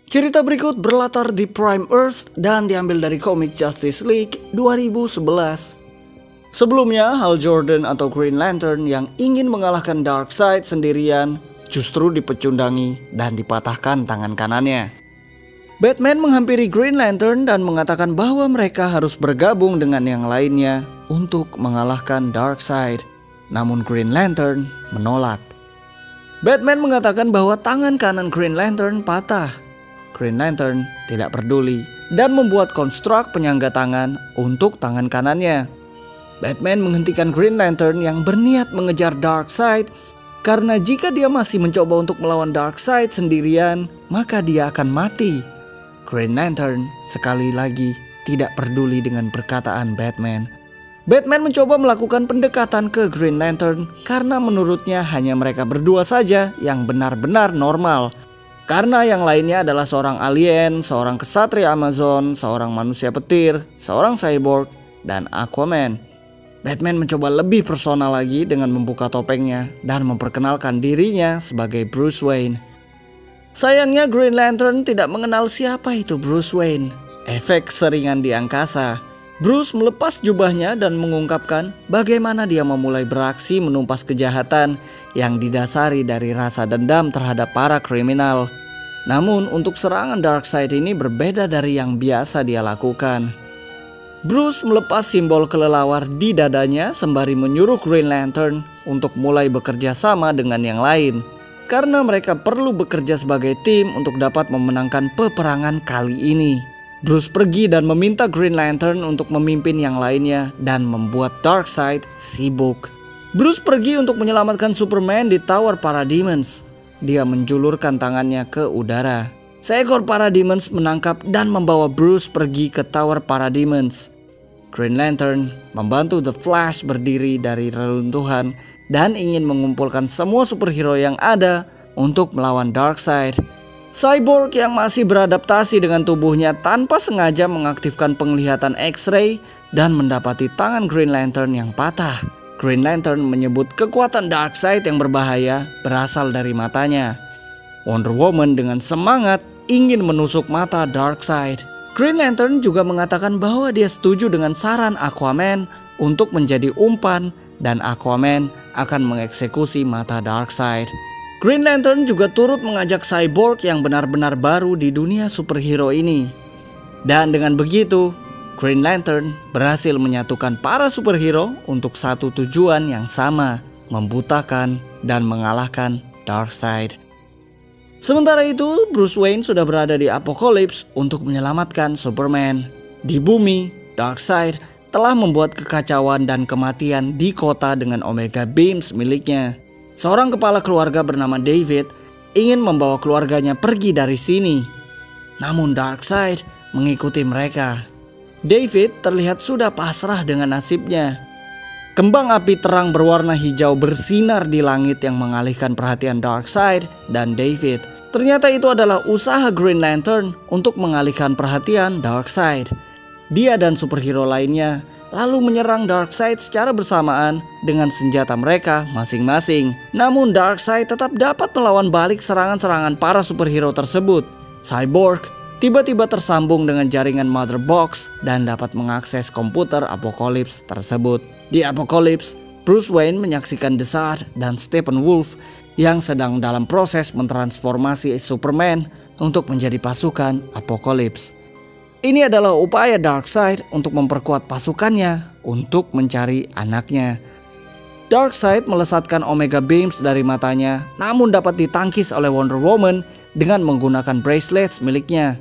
Cerita berikut berlatar di Prime Earth dan diambil dari komik Justice League 2011. Sebelumnya, Hal Jordan atau Green Lantern yang ingin mengalahkan Darkseid sendirian justru dipecundangi dan dipatahkan tangan kanannya. Batman menghampiri Green Lantern dan mengatakan bahwa mereka harus bergabung dengan yang lainnya untuk mengalahkan Darkseid. Namun Green Lantern menolak. Batman mengatakan bahwa tangan kanan Green Lantern patah. Green Lantern tidak peduli dan membuat konstruk penyangga tangan untuk tangan kanannya. Batman menghentikan Green Lantern yang berniat mengejar Darkseid karena jika dia masih mencoba untuk melawan Darkseid sendirian, maka dia akan mati. Green Lantern sekali lagi tidak peduli dengan perkataan Batman. Batman mencoba melakukan pendekatan ke Green Lantern karena menurutnya hanya mereka berdua saja yang benar-benar normal. Karena yang lainnya adalah seorang alien, seorang kesatria Amazon, seorang manusia petir, seorang cyborg, dan Aquaman. Batman mencoba lebih personal lagi dengan membuka topengnya dan memperkenalkan dirinya sebagai Bruce Wayne. Sayangnya Green Lantern tidak mengenal siapa itu Bruce Wayne. Efek seringan di angkasa. Bruce melepas jubahnya dan mengungkapkan bagaimana dia memulai beraksi menumpas kejahatan yang didasari dari rasa dendam terhadap para kriminal. Namun untuk serangan Darkseid ini berbeda dari yang biasa dia lakukan. Bruce melepas simbol kelelawar di dadanya sembari menyuruh Green Lantern untuk mulai bekerja sama dengan yang lain. Karena mereka perlu bekerja sebagai tim untuk dapat memenangkan peperangan kali ini. Bruce pergi dan meminta Green Lantern untuk memimpin yang lainnya dan membuat Darkseid sibuk. Bruce pergi untuk menyelamatkan Superman di Tower Parademons. Dia menjulurkan tangannya ke udara. Seekor Parademons menangkap dan membawa Bruce pergi ke Tower Parademons. Green Lantern membantu The Flash berdiri dari reruntuhan dan ingin mengumpulkan semua superhero yang ada untuk melawan Darkseid. Cyborg yang masih beradaptasi dengan tubuhnya tanpa sengaja mengaktifkan penglihatan X-ray dan mendapati tangan Green Lantern yang patah. Green Lantern menyebut kekuatan Darkseid yang berbahaya berasal dari matanya. Wonder Woman dengan semangat ingin menusuk mata Darkseid. Green Lantern juga mengatakan bahwa dia setuju dengan saran Aquaman untuk menjadi umpan dan Aquaman akan mengeksekusi mata Darkseid. Green Lantern juga turut mengajak Cyborg yang benar-benar baru di dunia superhero ini. Dan dengan begitu, Green Lantern berhasil menyatukan para superhero untuk satu tujuan yang sama, membutakan dan mengalahkan Darkseid. Sementara itu, Bruce Wayne sudah berada di Apokolips untuk menyelamatkan Superman. Di bumi, Darkseid telah membuat kekacauan dan kematian di kota dengan Omega Beams miliknya. Seorang kepala keluarga bernama David ingin membawa keluarganya pergi dari sini. Namun Darkseid mengikuti mereka. David terlihat sudah pasrah dengan nasibnya. Kembang api terang berwarna hijau bersinar di langit yang mengalihkan perhatian Darkseid dan David. Ternyata itu adalah usaha Green Lantern untuk mengalihkan perhatian Darkseid. Dia dan superhero lainnya lalu menyerang Darkseid secara bersamaan dengan senjata mereka masing-masing. Namun Darkseid tetap dapat melawan balik serangan-serangan para superhero tersebut. Cyborg tiba-tiba tersambung dengan jaringan Mother Box dan dapat mengakses komputer Apokolips tersebut. Di Apokolips, Bruce Wayne menyaksikan Desart dan Steppenwolf yang sedang dalam proses mentransformasi Superman untuk menjadi pasukan Apokolips. Ini adalah upaya Darkseid untuk memperkuat pasukannya untuk mencari anaknya. Darkseid melesatkan Omega Beams dari matanya, namun dapat ditangkis oleh Wonder Woman dengan menggunakan bracelets miliknya.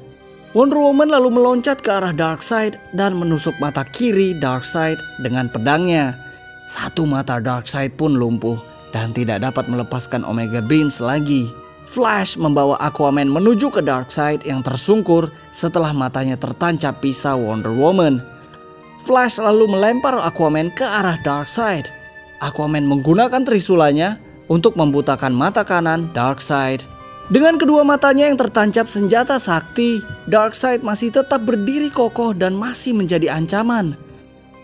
Wonder Woman lalu meloncat ke arah Darkseid dan menusuk mata kiri Darkseid dengan pedangnya. Satu mata Darkseid pun lumpuh dan tidak dapat melepaskan Omega Beams lagi. Flash membawa Aquaman menuju ke Darkseid yang tersungkur setelah matanya tertancap pisau Wonder Woman. Flash lalu melempar Aquaman ke arah Darkseid. Aquaman menggunakan trisulanya untuk membutakan mata kanan Darkseid. Dengan kedua matanya yang tertancap senjata sakti, Darkseid masih tetap berdiri kokoh dan masih menjadi ancaman.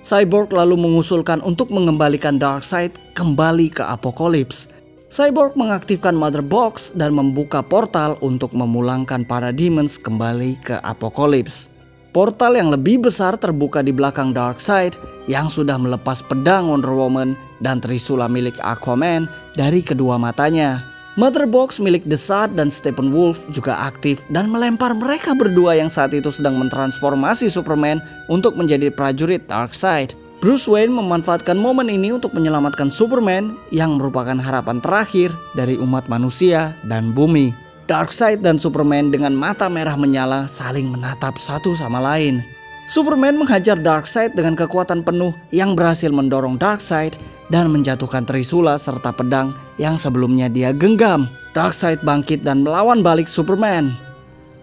Cyborg lalu mengusulkan untuk mengembalikan Darkseid kembali ke Apokolips. Cyborg mengaktifkan Mother Box dan membuka portal untuk memulangkan para demons kembali ke Apokolips. Portal yang lebih besar terbuka di belakang Darkseid yang sudah melepas pedang Wonder Woman dan trisula milik Aquaman dari kedua matanya. Mother Box milik The Shard dan Steppenwolf juga aktif dan melempar mereka berdua yang saat itu sedang mentransformasi Superman untuk menjadi prajurit Darkseid. Bruce Wayne memanfaatkan momen ini untuk menyelamatkan Superman yang merupakan harapan terakhir dari umat manusia dan bumi. Darkseid dan Superman dengan mata merah menyala saling menatap satu sama lain. Superman menghajar Darkseid dengan kekuatan penuh yang berhasil mendorong Darkseid dan menjatuhkan trisula serta pedang yang sebelumnya dia genggam. Darkseid bangkit dan melawan balik Superman.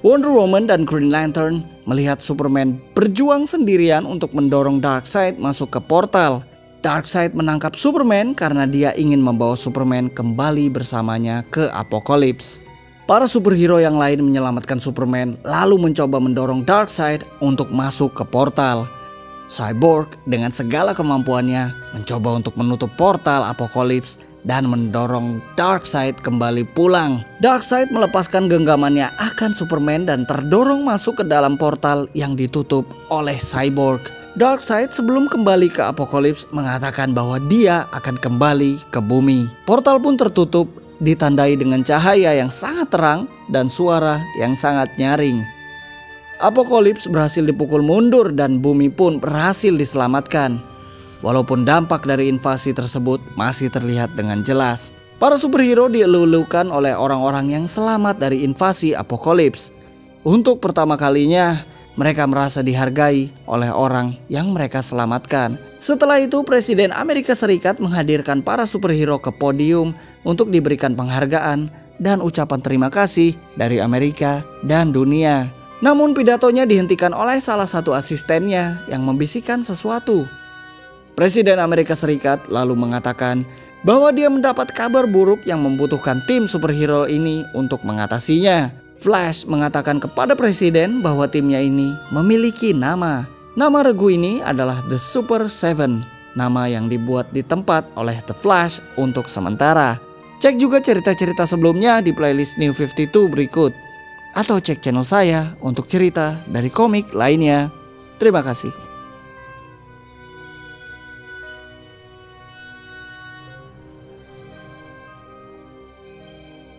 Wonder Woman dan Green Lantern melihat Superman berjuang sendirian untuk mendorong Darkseid masuk ke portal. Darkseid menangkap Superman karena dia ingin membawa Superman kembali bersamanya ke Apokolips. Para superhero yang lain menyelamatkan Superman lalu mencoba mendorong Darkseid untuk masuk ke portal. Cyborg dengan segala kemampuannya mencoba untuk menutup portal Apokolips dan mendorong Darkseid kembali pulang. Darkseid melepaskan genggamannya akan Superman dan terdorong masuk ke dalam portal yang ditutup oleh Cyborg. Darkseid sebelum kembali ke Apokolips mengatakan bahwa dia akan kembali ke bumi. Portal pun tertutup, ditandai dengan cahaya yang sangat terang dan suara yang sangat nyaring. Apokolips berhasil dipukul mundur dan bumi pun berhasil diselamatkan. Walaupun dampak dari invasi tersebut masih terlihat dengan jelas. Para superhero dielulukan oleh orang-orang yang selamat dari invasi Apokolips. Untuk pertama kalinya mereka merasa dihargai oleh orang yang mereka selamatkan. Setelah itu Presiden Amerika Serikat menghadirkan para superhero ke podium untuk diberikan penghargaan dan ucapan terima kasih dari Amerika dan dunia. Namun pidatonya dihentikan oleh salah satu asistennya yang membisikkan sesuatu. Presiden Amerika Serikat lalu mengatakan bahwa dia mendapat kabar buruk yang membutuhkan tim superhero ini untuk mengatasinya. Flash mengatakan kepada presiden bahwa timnya ini memiliki nama. Nama regu ini adalah The Super Seven, nama yang dibuat di tempat oleh The Flash untuk sementara. Cek juga cerita-cerita sebelumnya di playlist New 52 berikut. Atau cek channel saya untuk cerita dari komik lainnya. Terima kasih.